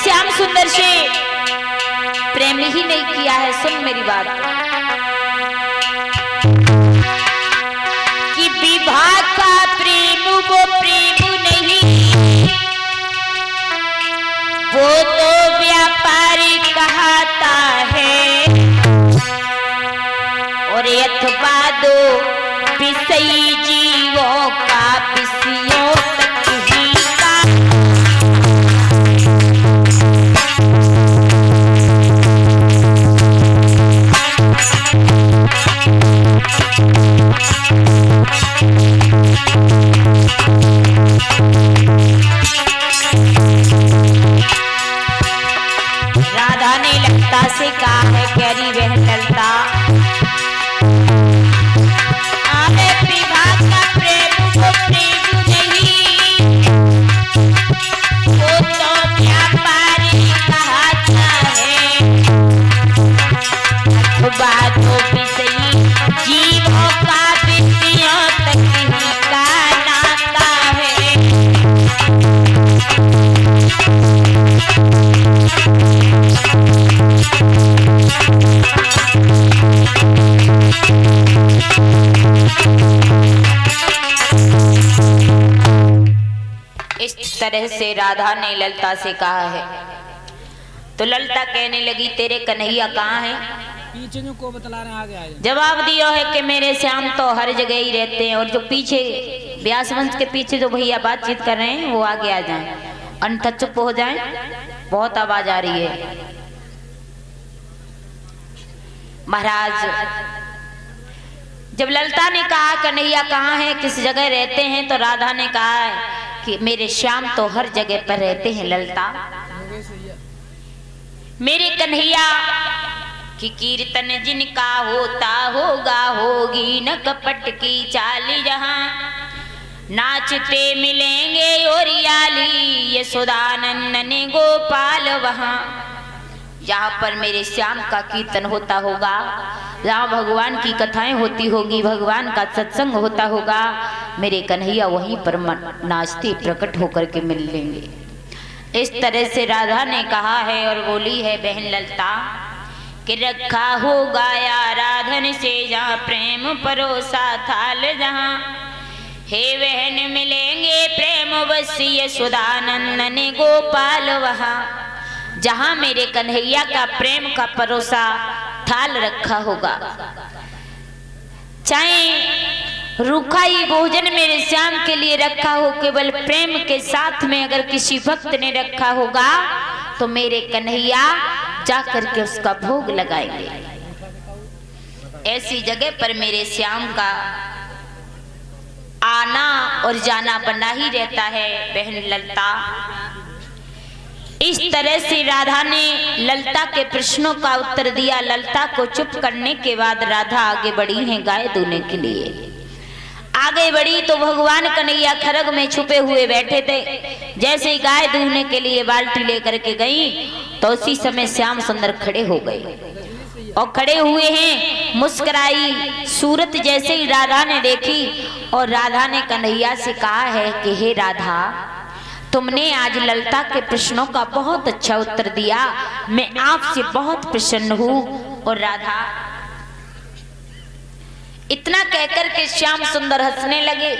श्याम सुंदर से प्रेम ही नहीं किया है। सुन मेरी बात कि विवाह का प्रेम वो प्रेम नहीं, वो तो व्यापारी कहता है, और अथवा दो विषयी जीवों का विषयों तक ही का। राधा ने ललता से कहा है, प्यारी बहन ललता, बातों भी सही जीवों का विषयों तक ही का नाता है। इस तरह से राधा ने ललता से कहा है। तो ललता कहने लगी, तेरे कन्हैया कहाँ है? पीछे को बतला रहे हैं, आगे आए। जवाब दिया है कि मेरे श्याम तो हर जगह ही रहते हैं, और जो पीछे व्यास वंश के पीछे जो भैया बातचीत कर रहे हैं वो आगे आ जाएं, अन्यथा चुप हो जाएं, बहुत आवाज आ रही है। महाराज जब ललता ने कहा कन्हैया कहाँ है, किस जगह रहते हैं, तो राधा ने कहा कि मेरे श्याम तो हर जगह पर रहते हैं ललता। मेरे कन्हैया कि कीर्तन जिनका होता होगा, होगी न कपट की चाल, जहां नाचते मिलेंगे ओरियाली यशोदानंदन गोपाल, वहां जहां पर मेरे श्याम का कीर्तन होता होगा, जहां भगवान की कथाएं होती होगी, भगवान का सत्संग होता होगा, मेरे कन्हैया वहीं पर नाचते प्रकट होकर के मिल लेंगे। इस तरह से राधा ने कहा है और बोली है बहन ललता कि रखा होगा आराधन से जहाँ प्रेम परोसा थाल, जहाँ हे बहन मिलेंगे प्रेम बसी यशोदानंदन गोपाल, वहाँ जहाँ मेरे कन्हैया का प्रेम का परोसा थाल रखा होगा। चाहे रूखा ही भोजन मेरे श्याम के लिए रखा हो, केवल प्रेम के साथ में अगर किसी भक्त ने रखा होगा तो मेरे कन्हैया जाकर के उसका भोग लगाएंगे। ऐसी जगह पर मेरे श्याम का आना और जाना बना ही रहता है बहन ललता। इस तरह से राधा ने ललता के प्रश्नों का उत्तर दिया। ललता को चुप करने के बाद राधा आगे बढ़ी हैं गाय दूने के लिए। आगे बढ़ी तो भगवान कन्हैया खरग में छुपे हुए बैठे थे। जैसे ही गाय दूहने के लिए बाल्टी लेकर के गई तो उसी समय श्याम सुंदर खड़े हो गए और खड़े हुए हैं। मुस्कुराई सूरत जैसे ही राधा ने देखी और राधा ने कन्हैया से कहा है कि हे राधा, तुमने आज ललता के प्रश्नों का बहुत अच्छा उत्तर दिया, मैं आपसे बहुत प्रसन्न हूँ। और राधा इतना कहकर के श्याम सुंदर हंसने लगे।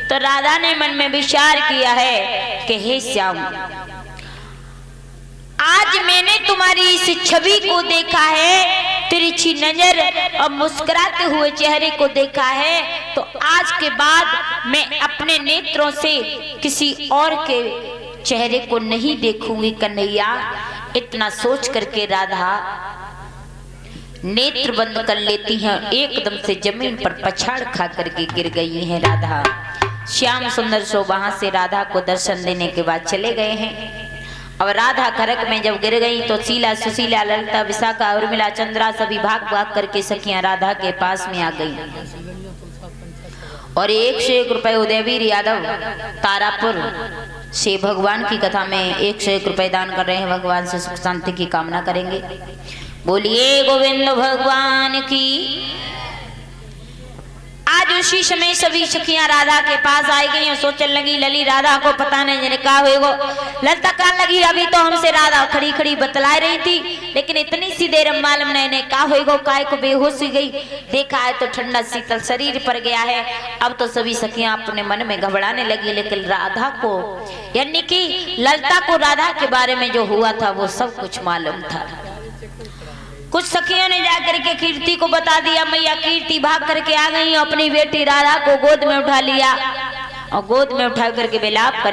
तो राधा ने मन में विचार किया है कि हे श्याम, आज मैंने तुम्हारी इस छवि को देखा है, तिरछी नजर और मुस्कुराते हुए चेहरे को देखा है, तो आज के बाद मैं अपने नेत्रों से किसी और के चेहरे को नहीं देखूंगी कन्हैया। इतना सोच करके राधा नेत्र बंद कर लेती हैं, एकदम से जमीन पर पछाड़ खा करके गिर गई हैं राधा। श्याम सुंदर सो वहां से राधा को दर्शन देने के बाद चले गए हैं। अब राधा खरक में जब गिर गई तो शीला, सुशीला, ललिता, विशाखा, उर्मिला, चंद्रा सभी भाग भाग करके सखियां राधा के पास में आ गई और 101 रुपए उदयवीर यादव तारापुर से भगवान की कथा में 101 रुपए दान कर रहे हैं। भगवान से सुख शांति की कामना करेंगे। बोलिए गोविंद भगवान की। आज उसी समय सभी सखियां राधा के पास आई गई और सोचने लगी लली राधा को पता नहीं जिन्हें कहा होगा। ललता कहने लगी अभी तो हमसे राधा खड़ी खड़ी बतला रही थी, लेकिन इतनी सी देर मालूम ने कहा होगा काय को बेहोश हो गई। देखा है तो ठंडा शीतल शरीर पर गया है। अब तो सभी सखियां अपने मन में घबराने लगी, लेकिन राधा को यानी कि ललता को राधा के बारे में जो हुआ था वो सब कुछ मालूम था। कुछ सखियों ने जाकर के कीर्ति को बता दिया। मैया कीर्ति भाग करके आ गई, अपनी बेटी राधा को गोद में उठा लिया और गोद में उठा करके विलाप करने